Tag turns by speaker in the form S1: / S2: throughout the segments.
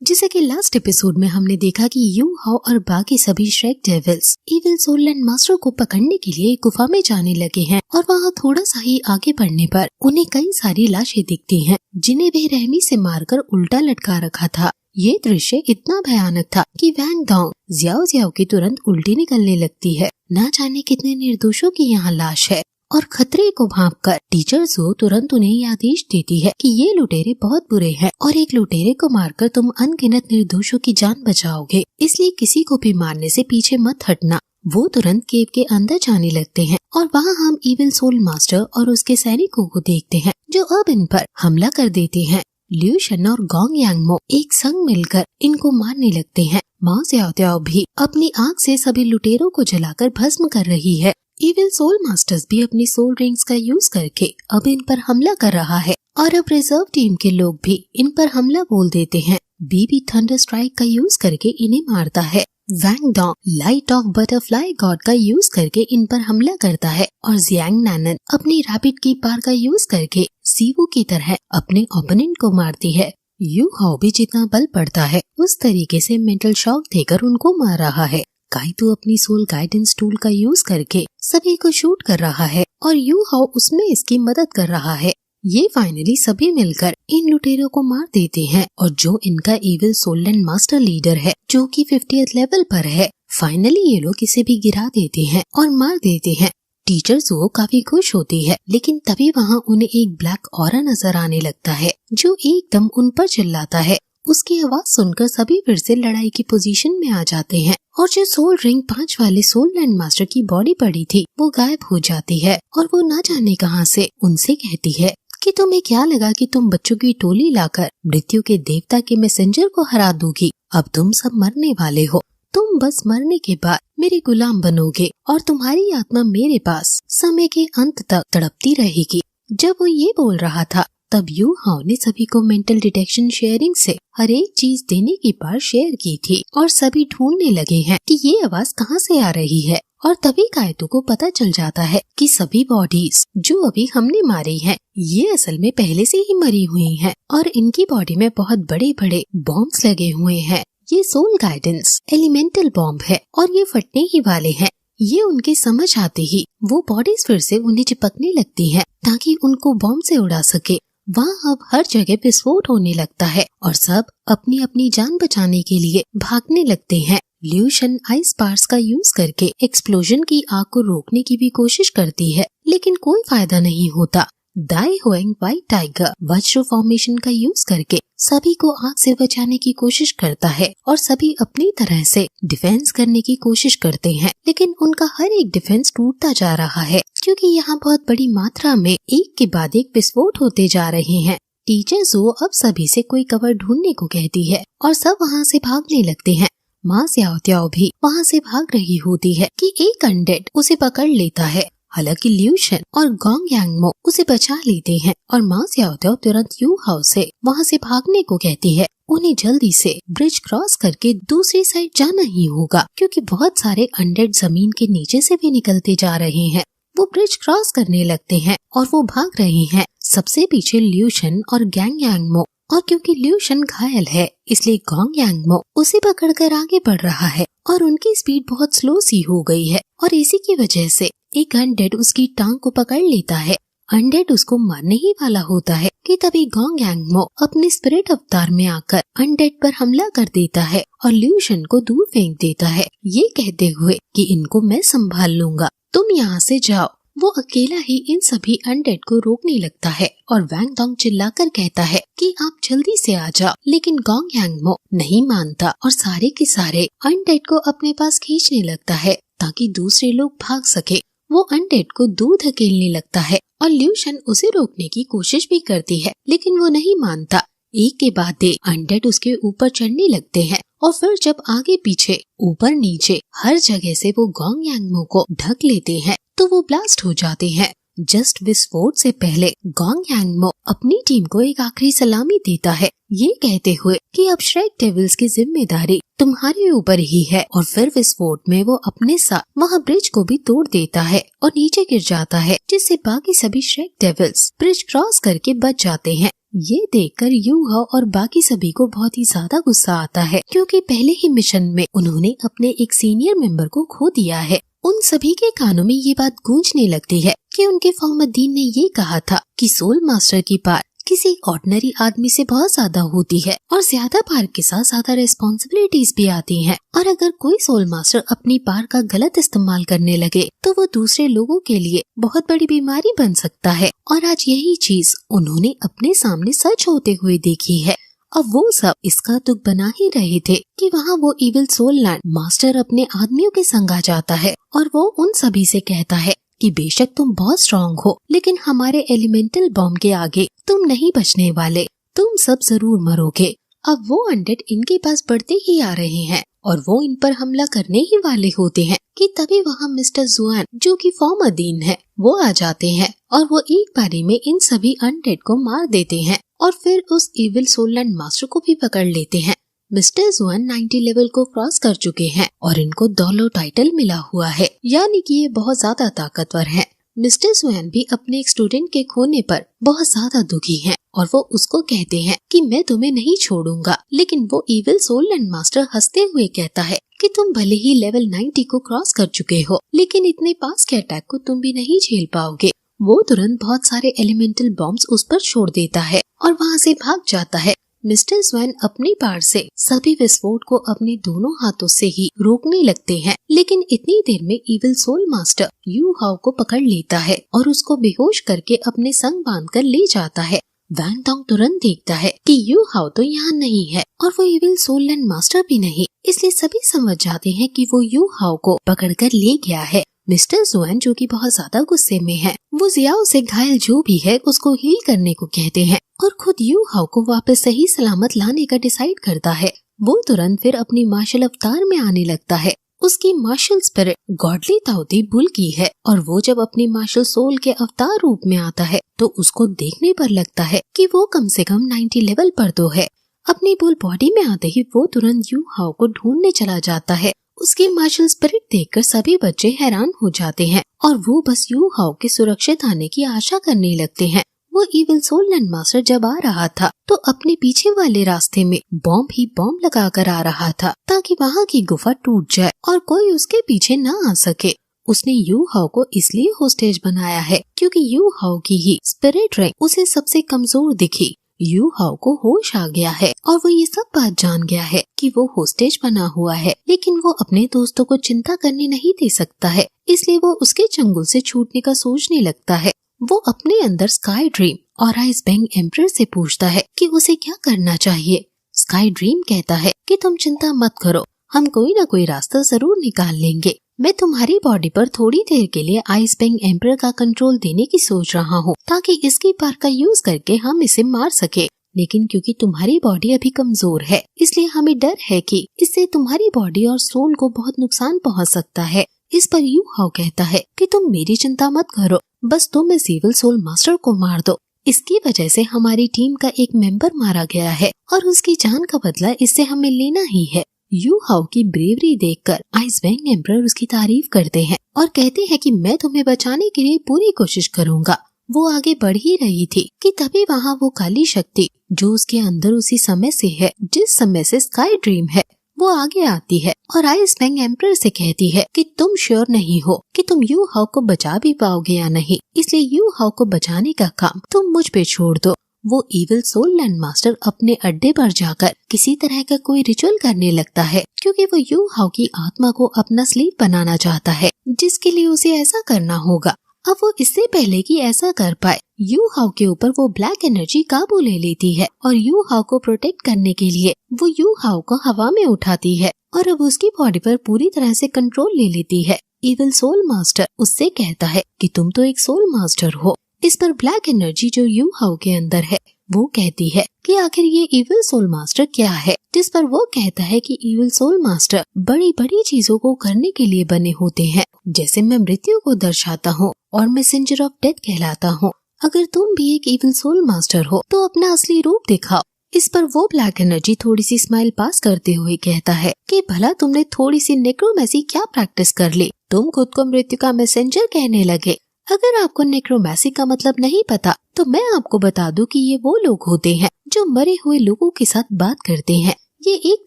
S1: जैसे कि last episode में हमने देखा कि यू हाओ और बाकी सभी Shrek devils evil soul land master को पकड़ने के लिए गुफा में जाने लगे हैं और वहाँ थोड़ा सा ही आगे बढ़ने पर उन्हें कई सारी लाशें दिखती हैं जिन्हें बेरहमी से मारकर उल्टा लटका रखा था। ये दृश्य इतना भयानक था कि वैंग डोंग जियाओ जियाओ की तुरंत उल्टी निकलने लगती है। न जाने कितने निर्दोषों की यहाँ लाश है और खतरे को भांपकर टीचर जो तुरंत उन्हें ये आदेश देती है कि ये लुटेरे बहुत बुरे हैं और एक लुटेरे को मारकर तुम अनगिनत निर्दोषों की जान बचाओगे, इसलिए किसी को भी मारने से पीछे मत हटना। वो तुरंत केव के अंदर जाने लगते हैं और वहाँ हम इविल सोल मास्टर और उसके सैनिकों को देखते हैं जो अब इन पर हमला कर देते हैं। लियू शन और गोंग यांगमो एक संग मिलकर इनको मारने लगते हैं। माओ ज़्याओ भी अपनी आग से सभी लुटेरों को जलाकर भस्म कर रही है। इविल सोल मास्टर्स भी अपनी सोल रिंग्स का यूज करके अब इन पर हमला कर रहा है और अब रिजर्व टीम के लोग भी इन पर हमला बोल देते हैं। बीबी थंडर स्ट्राइक का यूज करके इन्हें मारता है। Wang Dong light of butterfly god का यूज करके इन पर हमला करता है और जियांग नैनन अपनी रैपिड की पार का यूज करके सीवू की तरह अपने ओपोनेंट को मारती है। यू हाओ भी जितना बल पड़ता है उस तरीके से मेंटल शॉक देकर उनको मार रहा है। काइतो अपनी सोल गाइडेंस टूल का यूज करके सभी को शूट कर रहा है और यू हाओ उसमें इसकी मदद कर रहा है। ये फाइनली सभी मिलकर इन लुटेरों को मार देते हैं और जो इनका evil soul land master leader है जो कि 50th लेवल पर है, फाइनली ये लोग इसे भी गिरा देते हैं और मार देते हैं। टीचर जो काफी खुश होती है, लेकिन तभी वहाँ उन्हें एक ब्लैक ऑरा नजर आने लगता है जो एकदम उन पर चिल्लाता है। उसकी आवाज सुनकर सभी फिर से लड़ाई की पोजीशन में आ जाते हैं और जो सोल रिंग 5 वाले सोल लैंड मास्टर की बॉडी पड़ी थी वो गायब हो जाती है और वो न जाने कहां से उनसे कहती है कि तुम्हें क्या लगा कि तुम बच्चों की टोली लाकर मृत्यु के देवता के मैसेंजर को हरा दोगी। अब तुम सब मरने वाले हो। तुम बस मरने के बाद मेरे गुलाम बनोगे और तुम्हारी आत्मा मेरे पास समय के अंत तक तड़पती रहेगी। जब वो ये बोल रहा था तब यू हाओ ने सभी को मेंटल डिटेक्शन शेयरिंग से हर एक चीज देने की बार शेयर की थी और सभी ढूंढने लगे हैं कि ये आवाज कहाँ से आ रही है। और तभी काइतो को पता चल जाता है कि सभी बॉडीज जो अभी हमने मारी हैं, ये असल में पहले से ही मरी हुई हैं और इनकी बॉडी में बहुत बड़े बड़े बॉम्ब्स लगे हुए हैं। ये सोल गाइडेंस एलिमेंटल बॉम्ब है और ये फटने ही वाले हैं। ये उनके समझ आते ही वो बॉडीज फिर से उन्हें चिपकने लगती हैं ताकि उनको बॉम्ब से उड़ा सके। वहाँ अब हर जगह विस्फोट होने लगता है और सब अपनी अपनी जान बचाने के लिए भागने लगते हैं। लियू शन आइस पार्स का यूज करके एक्सप्लोजन की आग को रोकने की भी कोशिश करती है, लेकिन कोई फायदा नहीं होता। दाई होएंग व्हाइट टाइगर वज्र फॉर्मेशन का यूज करके सभी को आग से बचाने की कोशिश करता है और सभी अपनी तरह से डिफेंस करने की कोशिश करते हैं, लेकिन उनका हर एक डिफेंस टूटता जा रहा है क्योंकि यहाँ बहुत बड़ी मात्रा में एक के बाद एक विस्फोट होते जा रहे हैं। टीचर जो अब सभी से कोई कवर ढूंढने को कहती है और सब वहाँ से भागने लगते हैं। माँ ज़्याओ भी वहाँ से भाग रही होती है कि एक अनडेड उसे पकड़ लेता है। हालांकि लियू शन और गोंग यांगमो उसे बचा लेते हैं और माँ ज़्याओ तुरंत यू हाओ से वहाँ से भागने को कहती है। उन्हें जल्दी से ब्रिज क्रॉस करके दूसरी साइड जाना ही होगा क्योंकि बहुत सारे अनडेड जमीन के नीचे से भी निकलते जा रहे हैं। वो ब्रिज क्रॉस करने लगते हैं और वो भाग रहे हैं। सबसे पीछे लियू शन और गैंग यांगमो, और क्योंकि लियू शन घायल है इसलिए गोंग यांगमो उसे पकड़कर आगे बढ़ रहा है और उनकी स्पीड बहुत स्लो सी हो गई है और इसी की वजह से एक अनडेड उसकी टांग को पकड़ लेता है। अनडेड उसको मारने ही वाला होता है कि तभी गोंग यांगमो अपने स्पिरिट अवतार में आकर अनडेड पर हमला कर देता है और लियू शन को दूर फेंक देता है, ये कहते हुए कि इनको मैं संभाल लूंगा, तुम यहाँ से जाओ। वो अकेला ही इन सभी अनडेड को रोकने लगता है और वैंग डोंग चिल्लाकर कहता है कि आप जल्दी से आ जाओ, लेकिन गोंग यांगमो नहीं मानता और सारे के सारे अनडेड को अपने पास खींचने लगता है ताकि दूसरे लोग भाग सके। वो अनडेड को दूर धकेलने लगता है और लियू शन उसे रोकने की कोशिश भी करती है, लेकिन वो नहीं मानता। एक के बाद एक अनडेड उसके ऊपर चढ़ने लगते हैं और फिर जब आगे पीछे ऊपर नीचे हर जगह से वो गोंग यांगमो को ढक लेते हैं तो वो ब्लास्ट हो जाते हैं। जस्ट विस्फोट से पहले गोंग यांगमो अपनी टीम को एक आखिरी सलामी देता है, ये कहते हुए कि अब श्रेक डेविल्स की जिम्मेदारी तुम्हारे ऊपर ही है। और फिर विस्फोट में वो अपने साथ वहाँ ब्रिज को भी तोड़ देता है और नीचे गिर जाता है, जिससे बाकी सभी श्रेक डेविल्स ब्रिज क्रॉस करके बच जाते हैं। ये देखकर यू हाओ और बाकी सभी को बहुत ही ज्यादा गुस्सा आता है, क्योंकि पहले ही मिशन में उन्होंने अपने एक सीनियर मेंबर को खो दिया है। उन सभी के कानों में ये बात गूंजने लगती है कि उनके फॉर्मद्दीन ने ये कहा था कि सोल मास्टर की पावर किसी ऑर्डिनरी आदमी से बहुत ज्यादा होती है और ज्यादा पावर के साथ ज्यादा रिस्पॉन्सिबिलिटीज भी आती हैं। और अगर कोई सोल मास्टर अपनी पावर का गलत इस्तेमाल करने लगे तो वो दूसरे लोगों के लिए बहुत बड़ी बीमारी बन सकता है। और आज यही चीज उन्होंने अपने सामने सच होते हुए देखी है। अब वो सब इसका दुख बना ही रहे थे कि वहाँ वो इविल सोल लैंड मास्टर अपने आदमियों के संग आ जाता है और वो उन सभी से कहता है कि बेशक तुम बहुत स्ट्रांग हो, लेकिन हमारे एलिमेंटल बॉम्ब के आगे तुम नहीं बचने वाले, तुम सब जरूर मरोगे। अब वो अनडेड इनके पास बढ़ते ही आ रहे हैं और वो इन पर हमला करने ही वाले होते हैं कि तभी वहाँ मिस्टर जुआन जो कि फॉर्मद्दीन है वो आ जाते हैं और वो एक बारी में इन सभी अनडेड को मार देते हैं और फिर उस इविल सोल लैंड मास्टर को भी पकड़ लेते हैं। मिस्टर जुआन 90 लेवल को क्रॉस कर चुके हैं और इनको डॉलो टाइटल मिला हुआ है, यानी कि ये बहुत ज्यादा ताकतवर हैं। मिस्टर जुआन भी अपने एक स्टूडेंट के खोने पर बहुत ज्यादा दुखी हैं और वो उसको कहते हैं कि मैं तुम्हें नहीं छोड़ूंगा, लेकिन वो इविल सोल लैंड मास्टर हंसते हुए कहता है कि तुम भले ही लेवल 90 को क्रॉस कर चुके हो, लेकिन इतने पास के अटैक को तुम भी नहीं झेल पाओगे। वो तुरंत बहुत सारे एलिमेंटल बॉम्ब्स उस पर छोड़ देता है और वहाँ से भाग जाता है। मिस्टर जुआन अपनी पावर से सभी विस्फोट को अपने दोनों हाथों से ही रोकने लगते हैं, लेकिन इतनी देर में इविल सोल मास्टर यू हाओ को पकड़ लेता है और उसको बेहोश करके अपने संग बांधकर ले जाता है। वैंग डोंग तुरंत देखता है कि यू हाओ तो यहाँ नहीं है और वो इविल सोल लैंड मास्टर भी नहीं, इसलिए सभी समझ जाते हैं कि वो यू हाओ को पकड़कर ले गया है। मिस्टर जुआन जो कि बहुत ज्यादा गुस्से में है, वो जियाओ से घायल जो भी है उसको हील करने को कहते हैं और खुद यू हाओ को वापस सही सलामत लाने का डिसाइड करता है। वो तुरंत फिर अपनी मार्शल अवतार में आने लगता है। उसकी मार्शल स्पिरिट गॉडली ताओती बुल की है और वो जब अपनी मार्शल सोल के अवतार रूप में आता है तो उसको देखने पर लगता है कि वो कम से कम 90 लेवल पर तो है। अपनी बुल बॉडी में आते ही वो तुरंत यू हाओ को ढूंढने चला जाता है। उसकी मार्शल स्पिरिट देखकर सभी बच्चे हैरान हो जाते हैं और वो बस यू हाओ के सुरक्षित आने की आशा करने लगते हैं। वो इविल सोल लैंड मास्टर जब आ रहा था तो अपने पीछे वाले रास्ते में बॉम्ब ही बॉम्ब लगाकर आ रहा था ताकि वहाँ की गुफा टूट जाए और कोई उसके पीछे न आ सके। उसने यू हाओ को इसलिए होस्टेज बनाया है क्योंकि यू हाओ की ही स्पिरिट रैंक उसे सबसे कमजोर दिखी। यू हाओ को होश आ गया है और वो ये सब बात जान गया है कि वो होस्टेज बना हुआ है, लेकिन वो अपने दोस्तों को चिंता करने नहीं दे सकता है, इसलिए वो उसके चंगुल से छूटने का सोचने लगता है। वो अपने अंदर स्काई ड्रीम और आइस बैंग एम्परर से पूछता है कि उसे क्या करना चाहिए। स्काई ड्रीम कहता है कि तुम चिंता मत करो, हम कोई न कोई रास्ता जरूर निकाल लेंगे। मैं तुम्हारी बॉडी पर थोड़ी देर के लिए आइस बैंग एम्परर का कंट्रोल देने की सोच रहा हूँ ताकि इसकी पावर का यूज करके हम इसे मार सके, लेकिन क्योंकि तुम्हारी बॉडी अभी कमजोर है इसलिए हमें डर है कि इससे तुम्हारी बॉडी और सोल को बहुत नुकसान पहुँच सकता है। इस पर यू हाओ कहता है कि तुम मेरी चिंता मत करो, बस तुम इस इविल सोल मास्टर को मार दो। इसकी वजह से हमारी टीम का एक मेंबर मारा गया है और उसकी जान का बदला इससे हमें लेना ही है। यू हाओ की ब्रेवरी देखकर आइस बैंग एम्परर उसकी तारीफ करते हैं और कहते हैं कि मैं तुम्हें बचाने के लिए पूरी कोशिश करूंगा। वो आगे बढ़ ही रही थी कि तभी वहाँ वो काली शक्ति जो उसके अंदर उसी समय से है जिस समय से स्काई ड्रीम है, वो आगे आती है और आइस बैंग एम्परर से कहती है कि तुम श्योर नहीं हो कि तुम यू हाओ को बचा भी पाओगे या नहीं, इसलिए यू हाओ को बचाने का काम तुम मुझ पे छोड़ दो। वो इविल सोल लैंड मास्टर अपने अड्डे पर जाकर किसी तरह का कोई रिचुअल करने लगता है क्योंकि वो यू हाओ की आत्मा को अपना स्लीप बनाना चाहता है, जिसके लिए उसे ऐसा करना होगा। अब वो इससे पहले कि ऐसा कर पाए यू हाओ के ऊपर वो ब्लैक एनर्जी काबू ले लेती है और यू हाओ को प्रोटेक्ट करने के लिए वो यू हाओ को हवा में उठाती है और अब उसकी बॉडी पर पूरी तरह से कंट्रोल ले लेती है। इविल सोल मास्टर उससे कहता है कि तुम तो एक सोल मास्टर हो। इस पर ब्लैक एनर्जी जो यू हाओ के अंदर है वो कहती है कि आखिर ये इविल सोल मास्टर क्या है, जिस पर वो कहता है कि इविल सोल मास्टर बड़ी बड़ी चीजों को करने के लिए बने होते हैं, जैसे मैं मृत्यु को दर्शाता हूँ और मैसेंजर ऑफ डेथ कहलाता हूँ। अगर तुम भी एक इविल सोल मास्टर हो तो अपना असली रूप दिखाओ। इस पर वो ब्लैक एनर्जी थोड़ी सी स्माइल पास करते हुए कहता है कि भला तुमने थोड़ी सी नेक्रोमेसी क्या प्रैक्टिस कर ली, तुम खुद को मृत्यु का मैसेंजर कहने लगे। अगर आपको नेक्रोमैंसी का मतलब नहीं पता तो मैं आपको बता दूं कि ये वो लोग होते हैं जो मरे हुए लोगों के साथ बात करते हैं। ये एक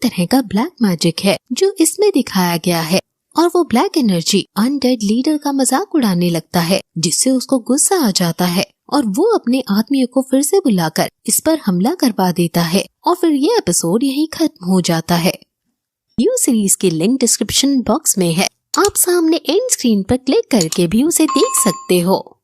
S1: तरह का ब्लैक मैजिक है जो इसमें दिखाया गया है और वो ब्लैक एनर्जी अनडेड लीडर का मजाक उड़ाने लगता है, जिससे उसको गुस्सा आ जाता है और वो अपने आदमियों को फिर से बुलाकर इस पर हमला करवा देता है और फिर ये एपिसोड यहीं खत्म हो जाता है। व्यू सीरीज की लिंक डिस्क्रिप्शन बॉक्स में है, आप सामने एंड स्क्रीन पर क्लिक करके भी उसे देख सकते हो।